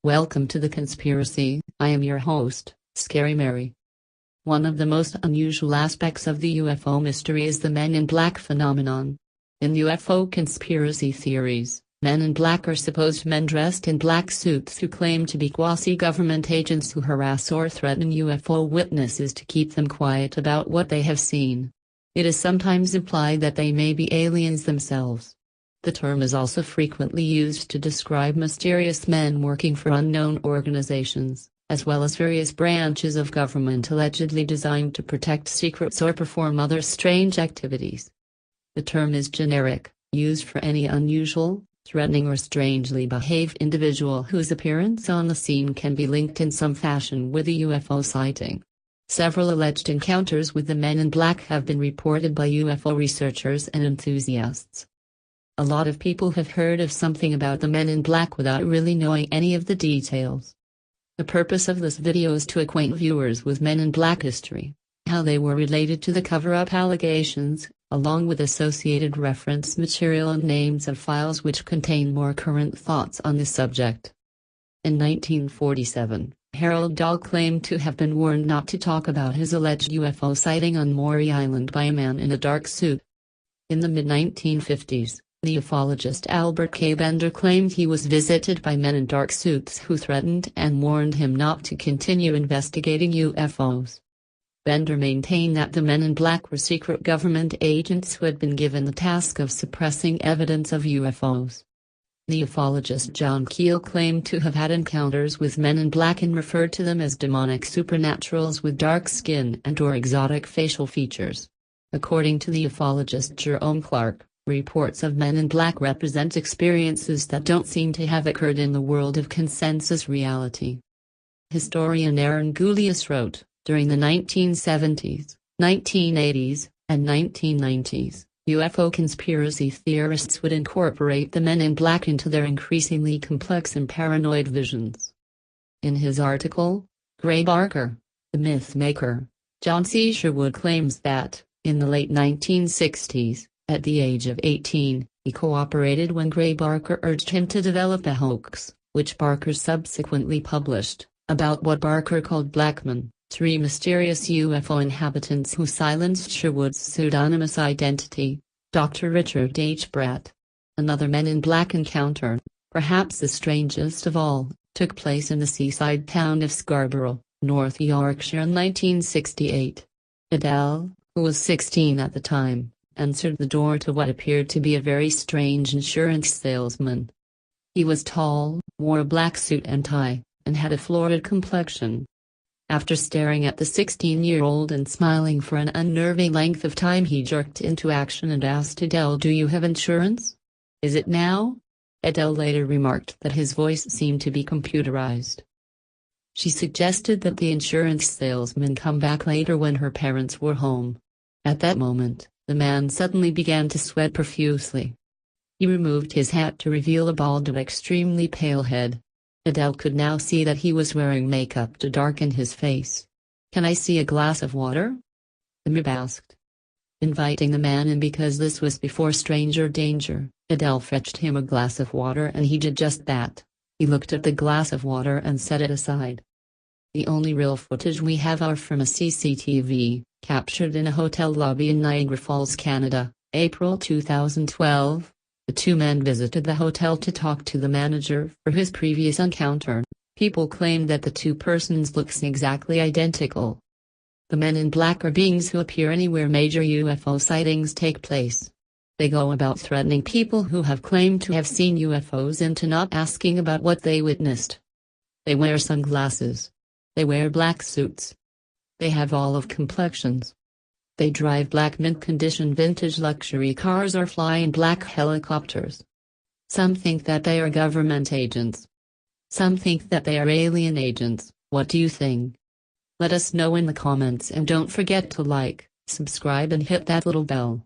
Welcome to The Conspiracy. I am your host, Scary Mary. One of the most unusual aspects of the UFO mystery is the Men in Black phenomenon. In UFO conspiracy theories, men in black are supposed men dressed in black suits who claim to be quasi-government agents who harass or threaten UFO witnesses to keep them quiet about what they have seen. It is sometimes implied that they may be aliens themselves. The term is also frequently used to describe mysterious men working for unknown organizations, as well as various branches of government allegedly designed to protect secrets or perform other strange activities. The term is generic, used for any unusual, threatening or strangely behaved individual whose appearance on the scene can be linked in some fashion with a UFO sighting. Several alleged encounters with the Men in Black have been reported by UFO researchers and enthusiasts. A lot of people have heard of something about the Men in Black without really knowing any of the details. The purpose of this video is to acquaint viewers with Men in Black history, how they were related to the cover-up allegations, along with associated reference material and names of files which contain more current thoughts on the subject. In 1947, Harold Dahl claimed to have been warned not to talk about his alleged UFO sighting on Maury Island by a man in a dark suit. In the mid-1950s, the ufologist Albert K. Bender claimed he was visited by men in dark suits who threatened and warned him not to continue investigating UFOs. Bender maintained that the Men in Black were secret government agents who had been given the task of suppressing evidence of UFOs. The ufologist John Keel claimed to have had encounters with Men in Black and referred to them as demonic supernaturals with dark skin and/or exotic facial features. According to the ufologist Jerome Clark, reports of Men in Black represent experiences that don't seem to have occurred in the world of consensus reality. Historian Aaron Gulius wrote, during the 1970s, 1980s, and 1990s, UFO conspiracy theorists would incorporate the Men in Black into their increasingly complex and paranoid visions. In his article, Gray Barker, the Myth Maker, John C. Sherwood claims that, in the late 1960s, at the age of 18, he cooperated when Gray Barker urged him to develop a hoax, which Barker subsequently published, about what Barker called Blackmen, three mysterious UFO inhabitants who silenced Sherwood's pseudonymous identity, Dr. Richard H. Bratt. Another Men in Black encounter, perhaps the strangest of all, took place in the seaside town of Scarborough, North Yorkshire in 1968. Adele, who was 16 at the time, answered the door to what appeared to be a very strange insurance salesman. He was tall, wore a black suit and tie, and had a florid complexion. After staring at the 16-year-old and smiling for an unnerving length of time, he jerked into action and asked Adele, "Do you have insurance? Is it now?" Adele later remarked that his voice seemed to be computerized. She suggested that the insurance salesman come back later when her parents were home. At that moment, the man suddenly began to sweat profusely. He removed his hat to reveal a bald and extremely pale head. Adele could now see that he was wearing makeup to darken his face. "Can I see a glass of water?" the MIB asked. Inviting the man in because this was before stranger danger, Adele fetched him a glass of water and he did just that. He looked at the glass of water and set it aside. The only real footage we have are from a CCTV, captured in a hotel lobby in Niagara Falls, Canada, April 2012. The two men visited the hotel to talk to the manager for his previous encounter. People claim that the two persons look exactly identical. The Men in Black are beings who appear anywhere major UFO sightings take place. They go about threatening people who have claimed to have seen UFOs into not asking about what they witnessed. They wear sunglasses. They wear black suits. They have olive complexions. They drive black mint-condition vintage luxury cars or fly in black helicopters. Some think that they are government agents. Some think that they are alien agents. What do you think? Let us know in the comments and don't forget to like, subscribe and hit that little bell.